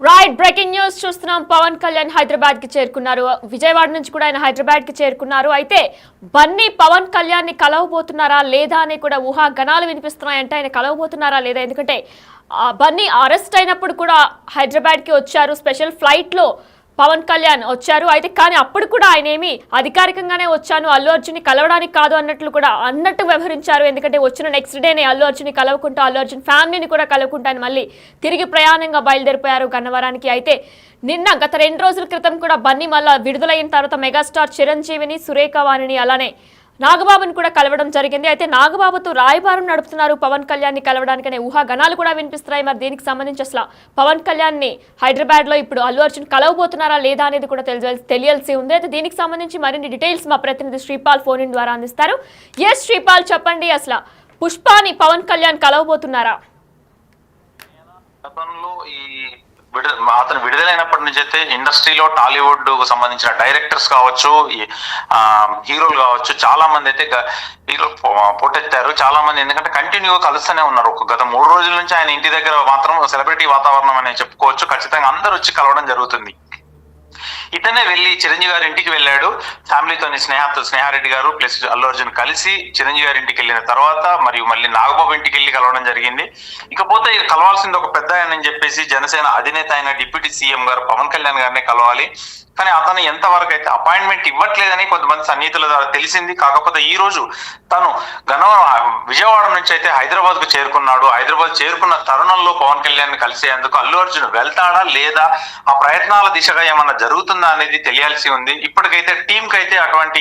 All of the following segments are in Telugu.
రైట్ బ్రేకింగ్ న్యూస్ చూస్తున్నాం. పవన్ కళ్యాణ్ హైదరాబాద్ కి చేరుకున్నారు. విజయవాడ నుంచి కూడా ఆయన హైదరాబాద్ కి చేరుకున్నారు. అయితే బన్నీ పవన్ కళ్యాణ్ ని కలవబోతున్నారా లేదా అని కూడా ఊహాగానాలు వినిపిస్తున్నాయంటే ఆయన కలవబోతున్నారా లేదా, ఎందుకంటే బన్నీ అరెస్ట్ అయినప్పుడు కూడా హైదరాబాద్ కి వచ్చారు, స్పెషల్ ఫ్లైట్ లో పవన్ కళ్యాణ్ వచ్చారు. అయితే కానీ అప్పుడు కూడా ఆయన ఏమి అధికారికంగానే వచ్చాను, అల్లు అర్జున్ ని కలవడానికి కాదు అన్నట్టు వ్యవహరించారు. ఎందుకంటే వచ్చిన నెక్స్ట్ డేనే అల్లు అర్జున్ ని కలవకుంటా, అల్లు అర్జున్ ఫ్యామిలీని కూడా కలవకుంటా మళ్ళీ తిరిగి ప్రయాణంగా బయలుదేరిపోయారు గన్నవరానికి. అయితే నిన్న గత 2 రోజుల క్రితం కూడా బన్నీ మళ్ళా విడుదలైన తర్వాత మెగాస్టార్ చిరంజీవిని, సురేఖ వాణిని అలానే నాగబాబుని కూడా కలవడం జరిగింది. అయితే నాగబాబుతో రాయబారం నడుపుతున్నారు పవన్ కళ్యాణ్ ని కలవడానికనే ఊహాగానాలు కూడా వినిపిస్తున్నాయి. మరి దీనికి సంబంధించి అసలు పవన్ కళ్యాణ్ ని హైదరాబాద్ లో ఇప్పుడు అల్లు అర్జున్ కలవబోతున్నారా లేదా అనేది కూడా తెలియాల్సి ఉంది. అయితే దీనికి సంబంధించి మరిన్ని డీటెయిల్స్ మా ప్రతినిధి శ్రీపాల్ ఫోన్ ఇన్ ద్వారా అందిస్తారు. ఎస్ శ్రీపాల్, చెప్పండి, అసలు పుష్పాని పవన్ కళ్యాణ్ కలవబోతున్నారా? అతను విడుదలైనప్పటి నుంచి అయితే ఇండస్ట్రీలో టాలీవుడ్ కు సంబంధించిన డైరెక్టర్స్ కావచ్చు, హీరోలు కావచ్చు, చాలా మంది అయితే హీరో పొట్టెత్తారు. చాలా మంది ఎందుకంటే కంటిన్యూగా కలుస్తూనే ఉన్నారు. గత 3 రోజుల నుంచి ఆయన ఇంటి దగ్గర మాత్రం సెలబ్రిటీ వాతావరణం అని చెప్పుకోవచ్చు. ఖచ్చితంగా అందరూ వచ్చి కలవడం జరుగుతుంది. ఇతనే వెళ్ళి చిరంజీవి గారి ఇంటికి వెళ్ళాడు ఫ్యామిలీతోని. స్నేహారెడ్డి గారు ప్లస్ అల్లు అర్జున్ కలిసి చిరంజీవి గారి ఇంటికి వెళ్ళిన తర్వాత మరియు మళ్ళీ నాగబాబు ఇంటికి వెళ్ళి కలవడం జరిగింది. ఇకపోతే కలవాల్సింది ఒక పెద్ద ఆయన అని చెప్పేసి జనసేన అధినేత అయిన డిప్యూటీ సీఎం గారు పవన్ కళ్యాణ్ గారిని కలవాలి. కానీ అతను ఎంతవరకు అయితే అపాయింట్మెంట్ ఇవ్వట్లేదని కొంతమంది సన్నిహితుల ద్వారా తెలిసింది. కాకపోతే ఈ రోజు తను విజయవాడ నుంచి అయితే హైదరాబాద్ కు చేరుకున్నాడు. హైదరాబాద్ చేరుకున్న తరుణంలో పవన్ కళ్యాణ్ కలిసేందుకు అల్లు అర్జున్ వెళ్తాడా లేదా, ఆ ప్రయత్నాల దిశగా ఏమన్నా జరుగుతుందా అనేది తెలియాల్సి ఉంది. ఇప్పటికైతే టీం కి అయితే అటువంటి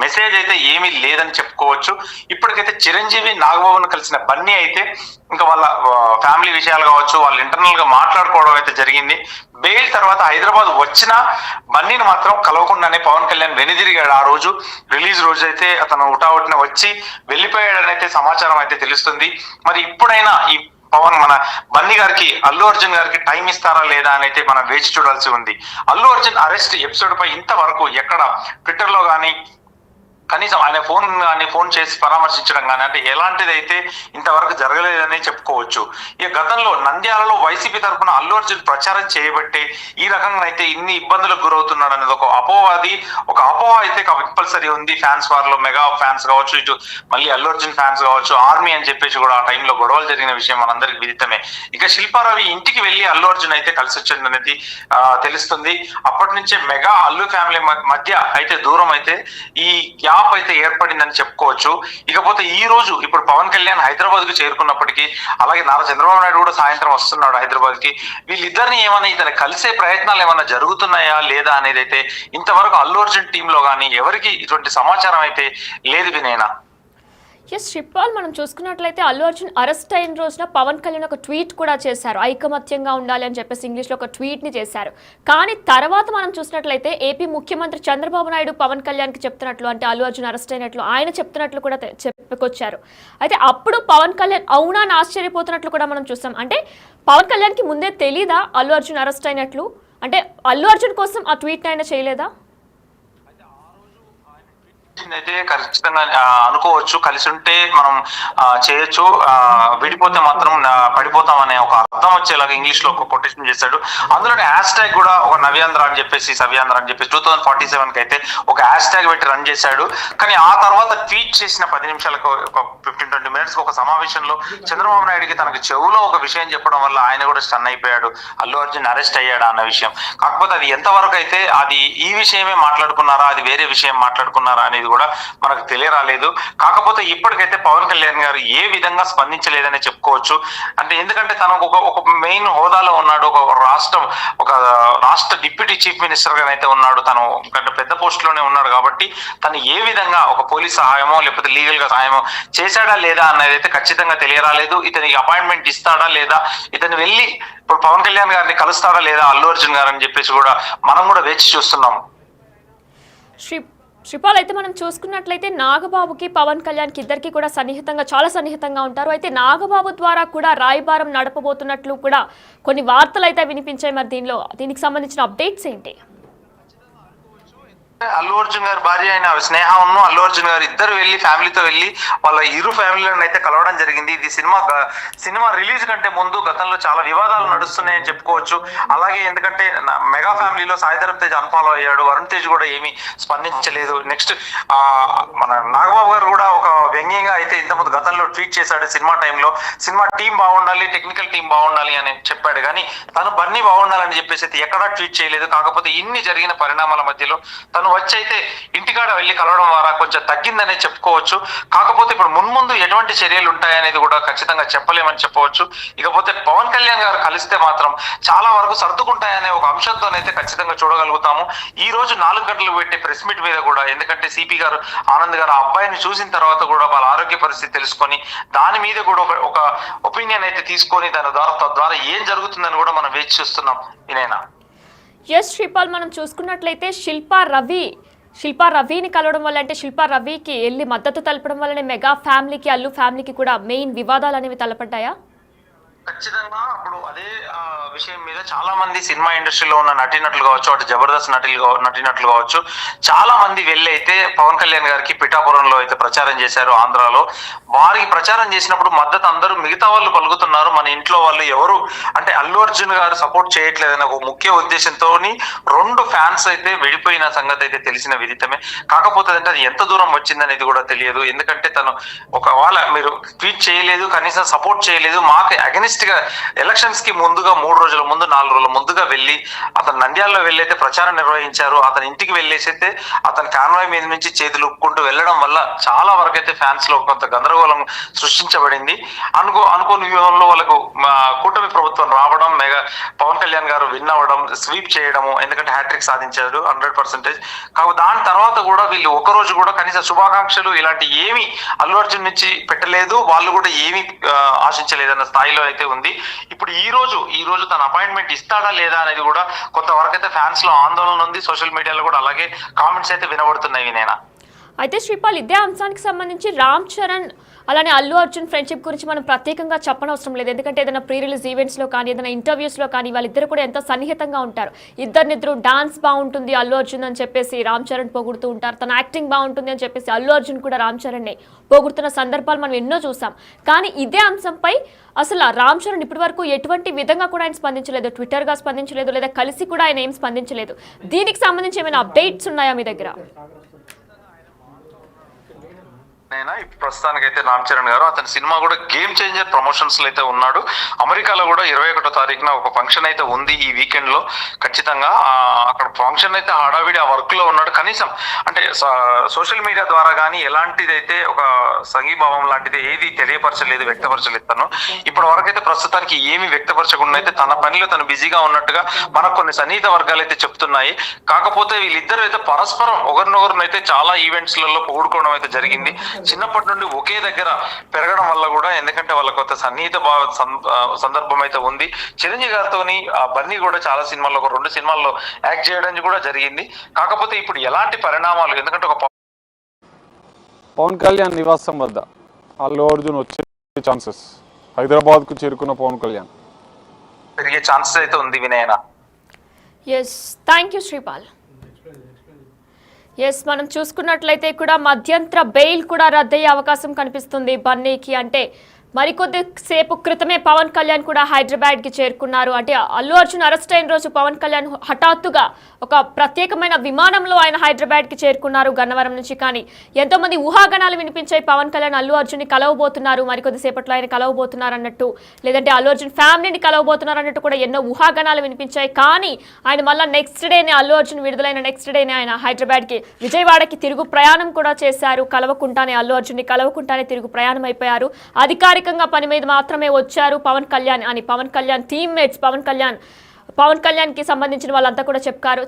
మెసేజ్ అయితే ఏమీ లేదని చెప్పుకోవచ్చు. ఇప్పటికైతే చిరంజీవి, నాగబాబును కలిసిన బన్నీ అయితే ఇంకా వాళ్ళ ఫ్యామిలీ విషయాలు కావచ్చు, వాళ్ళు ఇంటర్నల్ గా మాట్లాడుకోవడం అయితే జరిగింది. బెయిల్ తర్వాత హైదరాబాద్ వచ్చిన బన్నీని మాత్రం కలవకుండానే పవన్ కళ్యాణ్ వెనుదిరిగాడు. ఆ రోజు రిలీజ్ రోజు అయితే అతను ఉటావుటిన వచ్చి వెళ్ళిపోయాడని అయితే సమాచారం అయితే తెలుస్తుంది. మరి ఇప్పుడైనా ఈ మన బన్నీ గారికి, అల్లు అర్జున్ గారికి టైం ఇస్తారా లేదా అని అయితే మనం వేచి చూడాల్సి ఉంది. అల్లు అర్జున్ అరెస్ట్ ఎపిసోడ్ పై ఇంతవరకు ఎక్కడ ట్విట్టర్ లో కానీ కనీసం ఆయన ఫోన్ చేసి పరామర్శించడం కానీ అంటే ఎలాంటిది అయితే ఇంతవరకు జరగలేదని చెప్పుకోవచ్చు. ఇక గతంలో నంద్యాలలో వైసీపీ తరఫున అల్లు అర్జున్ ప్రచారం చేయబట్టే ఈ రకంగా అయితే ఇన్ని ఇబ్బందులకు గురవుతున్నాడు అనేది ఒక అపోహ అయితే కంపల్సరీ ఉంది. ఫ్యాన్స్ వారిలో మెగా ఫ్యాన్స్ కావచ్చు, ఇటు మళ్ళీ అల్లు అర్జున్ ఫ్యాన్స్ కావచ్చు, ఆర్మీ అని చెప్పేసి కూడా ఆ టైంలో గొడవలు జరిగిన విషయం మనందరికి విదితమే. ఇక శిల్పారావి ఇంటికి వెళ్ళి అల్లు అర్జున్ అయితే కలిసి వచ్చింది అనేది తెలుస్తుంది. అప్పటి నుంచే మెగా అల్లు ఫ్యామిలీ మధ్య అయితే దూరం అయితే ఈ గ్యాప్ అయితే ఏర్పడిందని చెప్పుకోవచ్చు. ఇకపోతే ఈ రోజు ఇప్పుడు పవన్ కళ్యాణ్ హైదరాబాద్ కు చేరుకున్నప్పటికీ, అలాగే నారా చంద్రబాబు నాయుడు కూడా సాయంత్రం వస్తున్నాడు హైదరాబాద్ కి. వీళ్ళిద్దరిని ఏమైనా ఇతను కలిసే ప్రయత్నాలు ఏమైనా జరుగుతున్నాయా లేదా అనేది అయితే ఇంతవరకు అల్లు అర్జున్ టీంలో కానీ ఎవరికి ఇటువంటి సమాచారం అయితే లేదు వినేనా. ఎస్ శ్రీపాల్, మనం చూసుకున్నట్లయితే అల్లు అర్జున్ అరెస్ట్ అయిన రోజున పవన్ కళ్యాణ్ ఒక ట్వీట్ కూడా చేశారు, ఐకమత్యంగా ఉండాలి అని చెప్పేసి ఇంగ్లీష్లో ఒక ట్వీట్ని చేశారు. కానీ తర్వాత మనం చూసినట్లయితే ఏపీ ముఖ్యమంత్రి చంద్రబాబు నాయుడు పవన్ కళ్యాణ్కి చెప్తున్నట్లు, అంటే అల్లు అర్జున్ అరెస్ట్ అయినట్లు ఆయన చెప్తున్నట్లు కూడా చెప్పుకొచ్చారు. అయితే అప్పుడు పవన్ కళ్యాణ్ అవునా అని ఆశ్చర్యపోతున్నట్లు కూడా మనం చూస్తాం. అంటే పవన్ కళ్యాణ్కి ముందే తెలీదా అల్లు అర్జున్ అరెస్ట్ అయినట్లు? అంటే అల్లు అర్జున్ కోసం ఆ ట్వీట్ అయినా చేయలేదా? అయితే ఖచ్చితంగా అనుకోవచ్చు, కలిసి ఉంటే మనం చేయొచ్చు, విడిపోతే మాత్రం పడిపోతాం అనే ఒక అర్థం వచ్చేలాగా ఇంగ్లీష్ లో ఒక కొటేషన్ చేశాడు. అందులోనే హ్యాష్ ట్యాగ్ కూడా ఒక నవ్యాంధ్ర అని చెప్పేసి 2047 కి అయితే ఒక హ్యాష్ ట్యాగ్ పెట్టి రన్ చేశాడు. కానీ ఆ తర్వాత ట్వీట్ చేసిన 10 నిమిషాలకు ఒక 15-20 మినిట్స్ ఒక సమావేశంలో చంద్రబాబు నాయుడుకి తనకు చెవులో ఒక విషయం చెప్పడం వల్ల ఆయన కూడా స్టన్ అయిపోయాడు, అల్లు అర్జున్ అరెస్ట్ అయ్యాడా అన్న విషయం. కాకపోతే అది ఎంతవరకు అయితే అది ఈ విషయమే మాట్లాడుకున్నారా, అది వేరే విషయం మాట్లాడుకున్నారా అనేది కూడా మనకు తెలియరాలేదు. కాకపోతే ఇప్పటికైతే పవన్ కళ్యాణ్ గారు ఏ విధంగా స్పందించలేదని చెప్పుకోవచ్చు. అంటే ఎందుకంటే తనకు ఒక మెయిన్ హోదాలో ఉన్నాడు, ఒక రాష్ట్ర డిప్యూటీ చీఫ్ మినిస్టర్ గా అయితే ఉన్నాడు, తను పెద్ద పోస్ట్ లోనే ఉన్నాడు. కాబట్టి తను ఏ విధంగా ఒక పోలీస్ సహాయమో లేకపోతే లీగల్ గా సహాయమో చేశాడా లేదా అన్నది అయితే ఖచ్చితంగా తెలియరాలేదు. ఇతనికి అపాయింట్మెంట్ ఇస్తాడా లేదా, ఇతను వెళ్ళి ఇప్పుడు పవన్ కళ్యాణ్ గారిని కలుస్తాడా లేదా అల్లు అర్జున్ గారు అని చెప్పేసి కూడా మనం కూడా వేచి చూస్తున్నాం. శ్రీపాల్, అయితే మనం చూసుకున్నట్లయితే నాగబాబుకి పవన్ కళ్యాణ్కి ఇద్దరికి కూడా చాలా సన్నిహితంగా ఉంటారు. అయితే నాగబాబు ద్వారా కూడా రాయబారం నడపబోతున్నట్లు కూడా కొన్ని వార్తలు అయితే వినిపించాయి. మరి దీనికి సంబంధించిన అప్డేట్స్ ఏంటి? అల్లు అర్జున్ గారి భార్య అయిన స్నేహ అల్లు అర్జున్ గారు ఇద్దరు వెళ్ళి ఫ్యామిలీతో వెళ్ళి వాళ్ళ ఇరు ఫ్యామిలీలను అయితే కలవడం జరిగింది. ఇది సినిమా రిలీజ్ కంటే ముందు గతంలో చాలా వివాదాలు నడుస్తున్నాయని చెప్పుకోవచ్చు. అలాగే ఎందుకంటే మెగా ఫ్యామిలీలో సాయిధరమ్ తేజ్ అన్ఫాలో అయ్యాడు, వరుణ్ తేజ్ కూడా ఏమీ స్పందించలేదు. నెక్స్ట్ మన నాగబాబు గారు కూడా ఒక వ్యంగ్యంగా అయితే ఇంతకుముందు గతంలో ట్వీట్ చేశాడు. సినిమా టైంలో సినిమా టీం బాగుండాలి, టెక్నికల్ టీం బాగుండాలి అని చెప్పాడు, కానీ తను బన్నీ బాగుండాలని చెప్పేసి అయితే ఎక్కడా ట్వీట్ చేయలేదు. కాకపోతే ఇన్ని జరిగిన పరిణామాల మధ్యలో తను వచ్చి అయితే ఇంటికాడ వెళ్ళి కలవడం ద్వారా కొంచెం తగ్గిందనే చెప్పుకోవచ్చు. కాకపోతే ఇప్పుడు మున్ముందు ఎటువంటి చర్యలు ఉంటాయనేది కూడా ఖచ్చితంగా చెప్పలేమని చెప్పవచ్చు. ఇకపోతే పవన్ కళ్యాణ్ గారు కలిస్తే మాత్రం చాలా వరకు సర్దుకుంటాయనే ఒక అంశంతోనైతే ఖచ్చితంగా చూడగలుగుతాము. ఈ రోజు 4 గంటలకు పెట్టే ప్రెస్ మీట్ మీద కూడా, ఎందుకంటే సిపి గారు ఆనంద్ గారు ఆ అబ్బాయిని చూసిన తర్వాత కూడా వాళ్ళ ఆరోగ్య పరిస్థితి తెలుసుకొని దాని మీద కూడా ఒక ఒపీనియన్ అయితే తీసుకొని తద్వారా ఏం జరుగుతుందని కూడా మనం వేచి చూస్తున్నాం. వినయనా. ఎస్ శ్రీపాల్, మనం చూసుకున్నట్లయితే శిల్పా రవిని కలవడం వల్ల, అంటే శిల్పా రవికి వెళ్ళి మద్దతు తెలపడం వల్లనే మెగా ఫ్యామిలీకి, అల్లు ఫ్యామిలీకి కూడా మెయిన్ వివాదాలు అనేవి తలపడ్డాయా? ఖచ్చితంగా అప్పుడు అదే విషయం మీద చాలా మంది సినిమా ఇండస్ట్రీలో ఉన్న నటీనటులు కావచ్చు, అటు జబర్దస్త్ నటీనటులు కావచ్చు, చాలా మంది వెళ్ళి అయితే పవన్ కళ్యాణ్ గారికి పిఠాపురంలో అయితే ప్రచారం చేశారు. ఆంధ్రాలో వారికి ప్రచారం చేసినప్పుడు మద్దతు అందరూ మిగతా వాళ్ళు పలుకుతున్నారు. మన ఇంట్లో వాళ్ళు ఎవరు అంటే అల్లు అర్జున్ గారు సపోర్ట్ చేయట్లేదని ఒక ముఖ్య ఉద్దేశంతో 2 ఫ్యాన్స్ అయితే విడిపోయిన సంగతి అయితే తెలిసిన విదితమే. కాకపోతే అంటే అది ఎంత దూరం వచ్చిందనేది కూడా తెలియదు. ఎందుకంటే తను ఒకవేళ మీరు ట్వీట్ చేయలేదు, కనీసం సపోర్ట్ చేయలేదు, మాకు అగెనిస్ట్ గా ఎలక్షన్స్ కి ముందుగా 3 రోజుల ముందు 4 రోజుల ముందుగా వెళ్ళి అతను నంద్యాలలో వెళ్ళైతే ప్రచారం నిర్వహించారు. అతని ఇంటికి వెళ్ళేసైతే అతని కాన్వాయ్ మీద నుంచి చేతులు ఉక్కుంటూ వెళ్ళడం వల్ల చాలా వరకు అయితే ఫ్యాన్స్ లో కొంత గందరగోళం సృష్టించబడింది. అనుకోని వ్యూహంలో వాళ్ళకు కూటమి ప్రభుత్వం రావడం, పవన్ కళ్యాణ్ గారు విన్ అవ్వడం, స్వీప్ చేయడము, ఎందుకంటే హ్యాట్రిక్ సాధించారు 100%. కాబట్టి దాని తర్వాత కూడా వీళ్ళు ఒకరోజు కూడా కనీసం శుభాకాంక్షలు ఇలాంటి ఏమి అల్లు అర్జున్ నుంచి పెట్టలేదు, వాళ్ళు కూడా ఏమి ఆశించలేదన్న స్థాయిలో అయితే ఉంది. ఇప్పుడు ఈ రోజు తన అపాయింట్మెంట్ ఇస్తాడా లేదా అనేది కూడా కొంతవరకు అయితే ఫ్యాన్స్ లో ఆందోళన ఉంది. సోషల్ మీడియాలో కూడా అలాగే కామెంట్స్ అయితే వినబడుతున్నాయి. వినేనా. అయితే శ్రీపాల్, ఇదే అంశానికి సంబంధించి రామ్ చరణ్ అలానే అల్లు అర్జున్ ఫ్రెండ్షిప్ గురించి మనం ప్రత్యేకంగా చెప్పనవసరం లేదు. ఎందుకంటే ఏదైనా ప్రీ రిలీజ్ ఈవెంట్స్లో కానీ, ఏదైనా ఇంటర్వ్యూస్లో కానీ వాళ్ళిద్దరు కూడా ఎంతో సన్నిహితంగా ఉంటారు. ఇద్దరు డాన్స్ బాగుంటుంది అల్లు అర్జున్ అని చెప్పేసి రామ్ చరణ్ పొగుడుతూ ఉంటారు. తన యాక్టింగ్ బాగుంటుంది అని చెప్పేసి అల్లు అర్జున్ కూడా రామ్ చరణ్ని పొగుడుతున్న సందర్భాలు మనం ఎన్నో చూసాం. కానీ ఇదే అంశంపై అసలు రామ్ చరణ్ ఇప్పటి వరకు ఎటువంటి విధంగా కూడా ఆయన స్పందించలేదు, ట్విట్టర్గా స్పందించలేదు, లేదా కలిసి కూడా ఆయన ఏం స్పందించలేదు. దీనికి సంబంధించి ఏమైనా అప్డేట్స్ ఉన్నాయా మీ దగ్గర? ప్రస్తుతానికైతే రామ్ చరణ్ గారు అతని సినిమా కూడా గేమ్ చేంజర్ ప్రమోషన్స్ లో అయితే ఉన్నాడు. అమెరికాలో కూడా 21వ తారీఖున ఒక ఫంక్షన్ అయితే ఉంది ఈ వీకెండ్ లో. ఖచ్చితంగా అక్కడ ఫంక్షన్ అయితే హడావిడి ఆ వర్క్ లో ఉన్నాడు. కనీసం అంటే సోషల్ మీడియా ద్వారా కానీ ఎలాంటిదైతే ఒక సంఘీభావం లాంటిది ఏది తెలియపరచలేదు, వ్యక్తపరచలేదు. తను ఇప్పటి వరకు అయితే ప్రస్తుతానికి ఏమి వ్యక్తపరచకుండా అయితే తన పనిలో తను బిజీగా ఉన్నట్టుగా మనకు కొన్ని సన్నిహిత వర్గాలు అయితే చెప్తున్నాయి. కాకపోతే వీళ్ళిద్దరు అయితే పరస్పరం ఒకరినొకరినైతే చాలా ఈవెంట్స్లలో పొగుడుకోవడం అయితే జరిగింది. చిన్నప్పటి నుండి ఒకే దగ్గర పెరగడం వల్ల కూడా, ఎందుకంటే వాళ్ళ కొత్త సన్నిహిత సందర్భం అయితే ఉంది. చిరంజీవి గారితో బన్నీ కూడా చాలా సినిమాల్లో, ఒక 2 సినిమాల్లో యాక్ట్ చేయడం కూడా జరిగింది. కాకపోతే ఇప్పుడు ఎలాంటి పరిణామాలు, ఎందుకంటే ఒక పవన్ కళ్యాణ్ నివాసం వద్ద అల్లు అర్జున్ వచ్చే ఛాన్సెస్, హైదరాబాద్ కు చేరుకున్న పవన్ కళ్యాణ్ పెరిగే ఛాన్సెస్ అయితే ఉంది. వినయనా. Yes, thank you Sripal. Yes, మనం చూసుకున్నట్లయితే కూడా మధ్యంతర బెయిల్ కూడా రద్దయ్యే అవకాశం కనిపిస్తుంది బన్నీకి. అంటే మరికొద్ది సేపు క్రితమే పవన్ కళ్యాణ్ కూడా హైదరాబాద్కి చేరుకున్నారు. అంటే అల్లు అర్జున్ అరెస్ట్ అయిన రోజు పవన్ కళ్యాణ్ హఠాత్తుగా ఒక ప్రత్యేకమైన విమానంలో ఆయన హైదరాబాద్కి చేరుకున్నారు గన్నవరం నుంచి. కానీ ఎంతోమంది ఊహాగణాలు వినిపించాయి. పవన్ కళ్యాణ్ అల్లు అర్జున్ని కలవబోతున్నారు, మరికొద్ది సేపట్లో ఆయన కలవబోతున్నారు అన్నట్టు, లేదంటే అల్లు అర్జున్ ఫ్యామిలీని కలవబోతున్నారు అన్నట్టు కూడా ఎన్నో ఊహాగణాలు వినిపించాయి. కానీ ఆయన మళ్ళీ నెక్స్ట్ డేనే, అల్లు అర్జున్ విడుదలైన నెక్స్ట్ డేనే ఆయన హైదరాబాద్కి, విజయవాడకి తిరుగు ప్రయాణం కూడా చేశారు. కలవకుండానే అల్లు అర్జున్ని కలవకుండానే తిరుగు ప్రయాణం అయిపోయారు. అధికారికంగా పని మీద మాత్రమే వచ్చారు పవన్ కళ్యాణ్ అని పవన్ కళ్యాణ్ టీమ్మేట్స్, పవన్ కళ్యాణ్ కి సంబంధించిన వాళ్ళంతా కూడా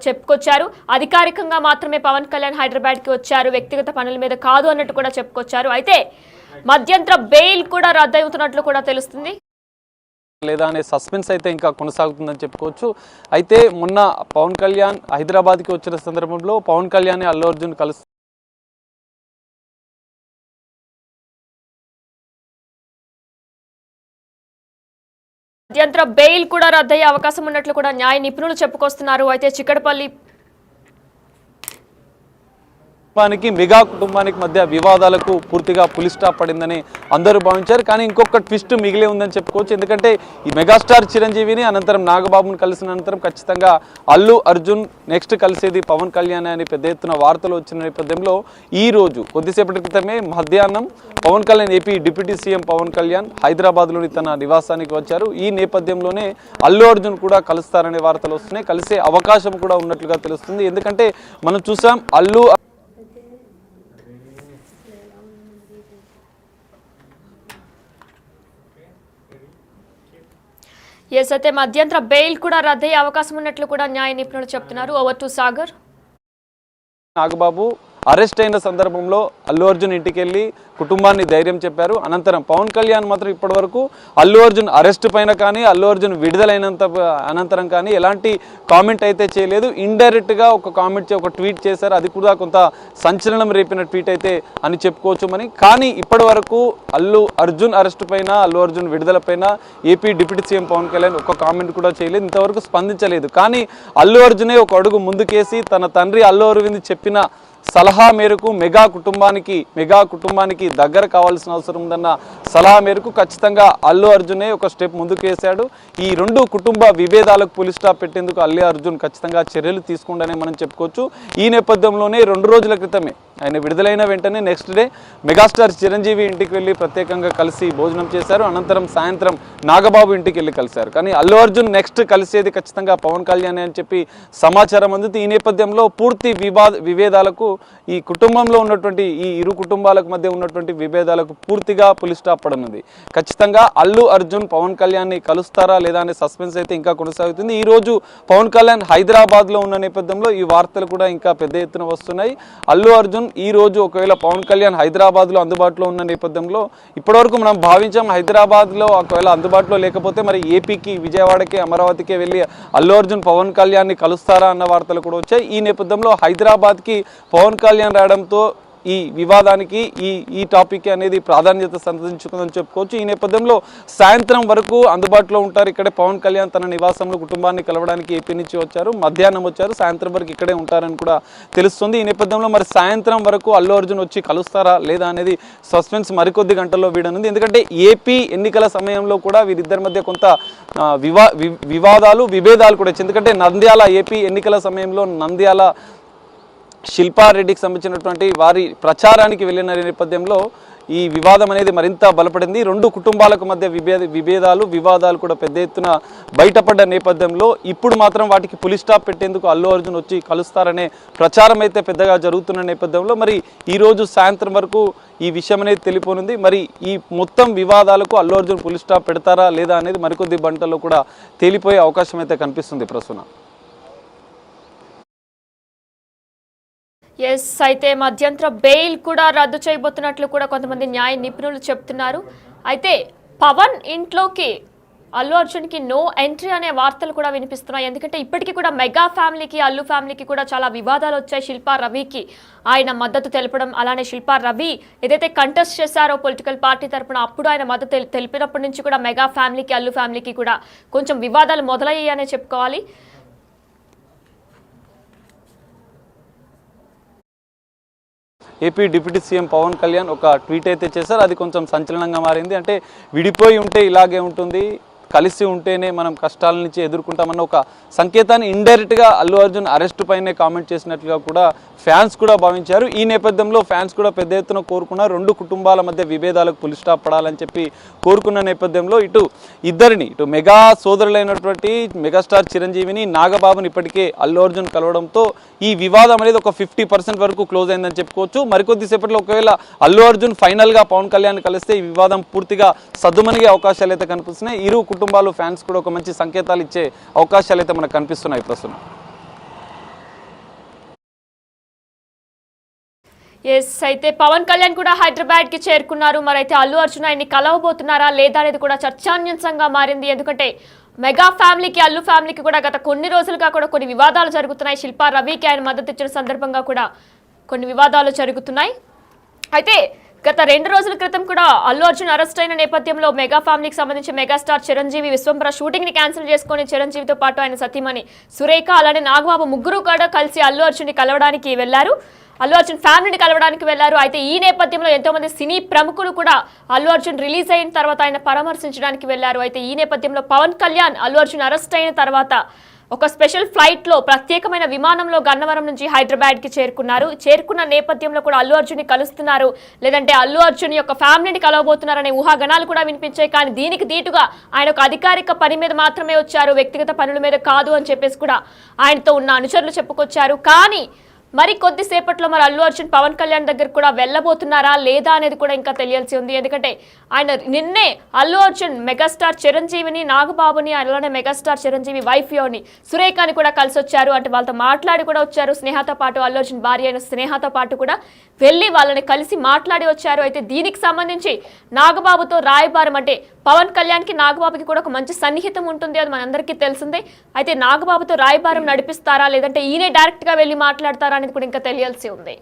చెప్పుకొచ్చారు. అధికారికంగా మాత్రమే పవన్ కళ్యాణ్ హైదరాబాద్కి వచ్చారు, వ్యక్తిగత పనుల మీద కాదు అన్నట్టు కూడా చెప్పుకొచ్చారు. అయితే మధ్యంతర బెయిల్ కూడా రద్దవుతున్నట్లు కూడా తెలుస్తుంది. లేదా అనే సస్పెన్స్ అయితే ఇంకా కొనసాగుతుందని చెప్పుకోవచ్చు. అయితే మొన్న పవన్ కళ్యాణ్ హైదరాబాద్కి వచ్చిన సందర్భంలో పవన్ కళ్యాణ్ అల్లు అర్జున్ కలిసి మధ్యంతర బెయిల్ కూడా రద్దయ్యే అవకాశం ఉన్నట్లు కూడా న్యాయ నిపుణులు చెప్పుకొస్తున్నారు. అయితే చిక్కడపల్లి కుటుంబానికి మెగా కుటుంబానికి మధ్య వివాదాలకు పూర్తిగా పులి స్టాప్ పడిందని అందరూ భావించారు. కానీ ఇంకొక ట్విస్ట్ మిగిలే ఉందని చెప్పుకోవచ్చు. ఎందుకంటే ఈ మెగాస్టార్ చిరంజీవిని అనంతరం నాగబాబుని కలిసిన అనంతరం ఖచ్చితంగా అల్లు అర్జున్ నెక్స్ట్ కలిసేది పవన్ కళ్యాణ్ అని పెద్ద ఎత్తున వార్తలు వచ్చిన నేపథ్యంలో ఈ రోజు కొద్దిసేపటి క్రితమే మధ్యాహ్నం Pawan Kalyan AP deputy CM Pawan Kalyan హైదరాబాద్లోని తన నివాసానికి వచ్చారు. ఈ నేపథ్యంలోనే అల్లు అర్జున్ కూడా కలుస్తారనే వార్తలు వస్తున్నాయి. కలిసే అవకాశం కూడా ఉన్నట్లుగా తెలుస్తుంది. ఎందుకంటే మనం చూసాం అల్లు అయితే మధ్యంతర బెయిల్ కూడా రద్దయ్యే అవకాశం ఉన్నట్లు కూడా న్యాయ నిపుణులు చెప్తున్నారు. Over to Sagar. Nagababu arrest అయిన సందర్భంలో అల్లు అర్జున్ ఇంటికి వెళ్ళి కుటుంబాన్ని ధైర్యం చెప్పారు. అనంతరం పవన్ కళ్యాణ్ మాత్రం ఇప్పటి వరకు అల్లు అర్జున్ అరెస్ట్ పైన కానీ అల్లు అర్జున్ విడుదలైనంత అనంతరం కానీ ఎలాంటి కామెంట్ అయితే చేయలేదు. ఇండైరెక్ట్గా ఒక కామెంట్ ఒక ట్వీట్ చేశారు. అది కూడా కొంత సంచలనం రేపిన ట్వీట్ అయితే అని చెప్పుకోవచ్చు అని. కానీ ఇప్పటి వరకు అల్లు అర్జున్ అరెస్ట్ పైన అల్లు అర్జున్ విడుదల పైన AP deputy CM Pawan Kalyan ఒక కామెంట్ కూడా చేయలేదు, ఇంతవరకు స్పందించలేదు. కానీ అల్లు అర్జునే ఒక అడుగు ముందుకేసి తన తండ్రి అల్లు అరవింద్ చెప్పిన సలహా మేరకు మెగా కుటుంబానికి దగ్గర కావాల్సిన అవసరం ఉందన్న సలహా మేరకు ఖచ్చితంగా అల్లు అర్జునే ఒక స్టెప్ ముందుకు వేశాడు. ఈ రెండు కుటుంబ విభేదాలకు పులి స్టాప్ పెట్టేందుకు అల్లు అర్జున్ ఖచ్చితంగా చర్యలు తీసుకుంటానే మనం చెప్పుకోవచ్చు. ఈ నేపథ్యంలోనే 2 రోజుల క్రితమే ఆయన విడుదలైన వెంటనే నెక్స్ట్ డే మెగాస్టార్ చిరంజీవి ఇంటికి వెళ్ళి ప్రత్యేకంగా కలిసి భోజనం చేశారు. అనంతరం సాయంత్రం నాగబాబు ఇంటికి వెళ్ళి కలిశారు. కానీ అల్లు అర్జున్ నెక్స్ట్ కలిసేది ఖచ్చితంగా పవన్ కళ్యాణ్ అని చెప్పి సమాచారం అందుతుంది. ఈ నేపథ్యంలో పూర్తి విభేదాలకు ఈ కుటుంబంలో ఉన్నటువంటి ఈ ఇరు కుటుంబాలకు మధ్య ఉన్నటువంటి విభేదాలకు పూర్తిగా పులి స్టాప్ పడనుంది. ఖచ్చితంగా అల్లు అర్జున్ పవన్ కళ్యాణ్ని కలుస్తారా లేదా అనే సస్పెన్స్ అయితే ఇంకా కొనసాగుతుంది. ఈ రోజు పవన్ కళ్యాణ్ హైదరాబాద్లో ఉన్న నేపథ్యంలో ఈ వార్తలు కూడా ఇంకా పెద్ద ఎత్తున వస్తున్నాయి. అల్లు అర్జున్ ఈ రోజు ఒకవేళ పవన్ కళ్యాణ్ హైదరాబాద్లో అందుబాటులో ఉన్న నేపథ్యంలో ఇప్పటివరకు మనం భావించాం హైదరాబాద్లో ఒకవేళ అందుబాటులో లేకపోతే మరి ఏపీకి విజయవాడకి అమరావతికి వెళ్ళి అల్లు అర్జున్ పవన్ కళ్యాణ్ని కలుస్తారా అన్న వార్తలు కూడా వచ్చాయి. ఈ నేపథ్యంలో హైదరాబాద్కి పవన్ కళ్యాణ్ రావడంతో ఈ వివాదానికి ఈ టాపిక్ అనేది ప్రాధాన్యత సంతరించుకుందని చెప్పుకోవచ్చు. ఈ నేపథ్యంలో సాయంత్రం వరకు అందుబాటులో ఉంటారు. ఇక్కడే పవన్ కళ్యాణ్ తన నివాసంలో కుటుంబాన్ని కలవడానికి ఏపీ నుంచి వచ్చారు. మధ్యాహ్నం వచ్చారు, సాయంత్రం వరకు ఇక్కడే ఉంటారని కూడా తెలుస్తుంది. ఈ నేపథ్యంలో మరి సాయంత్రం వరకు అల్లు అర్జున్ వచ్చి కలుస్తారా లేదా అనేది సస్పెన్స్ మరికొద్ది గంటల్లో వీడనుంది. ఎందుకంటే ఏపీ ఎన్నికల సమయంలో కూడా వీరిద్దరి మధ్య కొంత విభేదాలు కూడా వచ్చాయి. ఎందుకంటే ఏపీ ఎన్నికల సమయంలో నంద్యాల శిల్పారెడ్డికి సంబంధించినటువంటి వారి ప్రచారానికి వెళ్ళిన నేపథ్యంలో ఈ వివాదం అనేది మరింత బలపడింది. 2 కుటుంబాలకు మధ్య వివాదాలు కూడా పెద్ద ఎత్తున బయటపడ్డ నేపథ్యంలో ఇప్పుడు మాత్రం వాటికి పులి స్టాప్ పెట్టేందుకు అల్లు అర్జున్ వచ్చి కలుస్తారనే ప్రచారం అయితే పెద్దగా జరుగుతున్న నేపథ్యంలో మరి ఈరోజు సాయంత్రం వరకు ఈ విషయం అనేది తెలియనుంది. మరి ఈ మొత్తం వివాదాలకు అల్లు అర్జున్ పులి స్టాప్ పెడతారా లేదా అనేది మరికొద్ది గంటల్లో కూడా తేలిపోయే అవకాశం అయితే కనిపిస్తుంది ప్రస్తుతం. అయితే మధ్యంతర బెయిల్ కూడా రద్దు చేయబోతున్నట్లు కూడా కొంతమంది న్యాయ నిపుణులు చెప్తున్నారు. అయితే పవన్ ఇంట్లోకి అల్లు అర్జున్కి నో ఎంట్రీ అనే వార్తలు కూడా వినిపిస్తున్నాయి. ఎందుకంటే ఇప్పటికీ కూడా మెగా ఫ్యామిలీకి అల్లు ఫ్యామిలీకి కూడా చాలా వివాదాలు వచ్చాయి. శిల్పా రవికి ఆయన మద్దతు తెలపడం, అలానే శిల్పా రవి ఏదైతే కంటెస్ట్ చేశారో పొలిటికల్ పార్టీ తరఫున అప్పుడు ఆయన మద్దతు తెలిపినప్పటి నుంచి కూడా మెగా ఫ్యామిలీకి అల్లు ఫ్యామిలీకి కూడా కొంచెం వివాదాలు మొదలయ్యాయనే చెప్పుకోవాలి. AP deputy CM Pawan Kalyan ఒక ట్వీట్ అయితే చేశారు. అది కొంచెం సంచలనంగా మారింది. అంటే విడిపోయి ఉంటే ఇలాగే ఉంటుంది, కలిసి ఉంటేనే మనం కష్టాల నుంచి ఎదుర్కొంటామన్న ఒక సంకేతాన్ని ఇండైరెక్ట్గా అల్లు అర్జున్ అరెస్ట్ పైనే కామెంట్ చేసినట్లుగా కూడా ఫ్యాన్స్ కూడా భావించారు. ఈ నేపథ్యంలో ఫ్యాన్స్ కూడా పెద్ద ఎత్తున కోరుకున్నారు. 2 కుటుంబాల మధ్య విభేదాలకు పులి స్టాప్ పడాలని చెప్పి కోరుకున్న నేపథ్యంలో ఇటు మెగా సోదరులైనటువంటి మెగాస్టార్ చిరంజీవిని నాగబాబుని ఇప్పటికే అల్లు అర్జున్ కలవడంతో ఈ వివాదం అనేది ఒక 50% వరకు క్లోజ్ అయిందని చెప్పుకోవచ్చు. మరికొద్దిసేపట్లో ఒకవేళ అల్లు అర్జున్ ఫైనల్గా పవన్ కళ్యాణ్ కలిస్తే ఈ వివాదం పూర్తిగా సద్దుమణిగే అవకాశాలు అయితే కనిపిస్తున్నాయి. ఇరు కుటుంబాలు ఫ్యాన్స్ కూడా ఒక మంచి సంకేతాలు ఇచ్చే అవకాశాలు అయితే మనకు కనిపిస్తున్నాయి ప్రస్తుతం. అయితే పవన్ కళ్యాణ్ కూడా హైదరాబాద్ కి చేరుకున్నారు. మరైతే అల్లు అర్జున్ ఆయన్ని కలవబోతున్నారా లేదా అనేది కూడా చర్చాన్యంశంగా మారింది. ఎందుకంటే మెగా ఫ్యామిలీకి అల్లు ఫ్యామిలీకి కూడా గత కొన్ని రోజులుగా కూడా కొన్ని వివాదాలు జరుగుతున్నాయి. శిల్పా రవికి ఆయన మద్దతు ఇచ్చిన సందర్భంగా కూడా కొన్ని వివాదాలు జరుగుతున్నాయి. అయితే గత 2 రోజుల క్రితం కూడా అల్లు అర్జున్ అరెస్ట్ అయిన నేపథ్యంలో మెగా ఫ్యామిలీకి సంబంధించి మెగాస్టార్ చిరంజీవి విశ్వంబర షూటింగ్ ని క్యాన్సిల్ చేసుకుని చిరంజీవితో పాటు ఆయన సతీమణి సురేఖ అలానే నాగబాబు ముగ్గురు కూడా కలిసి అల్లు అర్జున్ ని కలవడానికి వెళ్లారు. అల్లు అర్జున్ ఫ్యామిలీని కలవడానికి వెళ్లారు. అయితే ఈ నేపథ్యంలో ఎంతో మంది సినీ ప్రముఖులు కూడా అల్లు అర్జున్ రిలీజ్ అయిన తర్వాత ఆయన పరామర్శించడానికి వెళ్లారు. అయితే ఈ నేపథ్యంలో పవన్ కళ్యాణ్ అల్లు అర్జున్ అరెస్ట్ అయిన తర్వాత ఒక స్పెషల్ ఫ్లైట్ లో ప్రత్యేకమైన విమానంలో గన్నవరం నుంచి హైదరాబాద్ కి చేరుకున్నారు. చేరుకున్న నేపథ్యంలో కూడా అల్లు అర్జున్ ని కలుస్తున్నారు, లేదంటే అల్లు అర్జున్ యొక్క ఫ్యామిలీని కలవబోతున్నారనే ఊహాగణాలు కూడా వినిపించాయి. కానీ దీనికి దీటుగా ఆయన ఒక అధికారిక పని మీద మాత్రమే వచ్చారు, వ్యక్తిగత పనుల మీద కాదు అని చెప్పేసి కూడా ఆయనతో ఉన్న అనుచరులు చెప్పుకొచ్చారు. కానీ మరి కొద్దిసేపట్లో మరి అల్లు అర్జున్ పవన్ కళ్యాణ్ దగ్గర కూడా వెళ్ళబోతున్నారా లేదా అనేది కూడా ఇంకా తెలియాల్సి ఉంది. ఎందుకంటే ఆయన నిన్నే అల్లు అర్జున్ మెగాస్టార్ చిరంజీవిని, నాగబాబుని, అలానే మెగాస్టార్ చిరంజీవి వైఫ్ యోని సురేఖని కూడా కలిసి వచ్చారు. అంటే వాళ్ళతో మాట్లాడి కూడా వచ్చారు. స్నేహతో పాటు అల్లు అర్జున్ భార్య అయిన స్నేహతో పాటు కూడా వెళ్ళి వాళ్ళని కలిసి మాట్లాడి వచ్చారు. అయితే దీనికి సంబంధించి నాగబాబుతో రాయబారం, అంటే పవన్ కళ్యాణ్కి నాగబాబుకి కూడా ఒక మంచి సన్నిహితం ఉంటుంది, అది మనందరికీ తెలిసిందే. అయితే నాగబాబుతో రాయబారం నడిపిస్తారా లేదంటే ఈయనే డైరెక్ట్గా వెళ్ళి మాట్లాడతారా అనేది కూడా ఇంకా తెలియాల్సి ఉంది.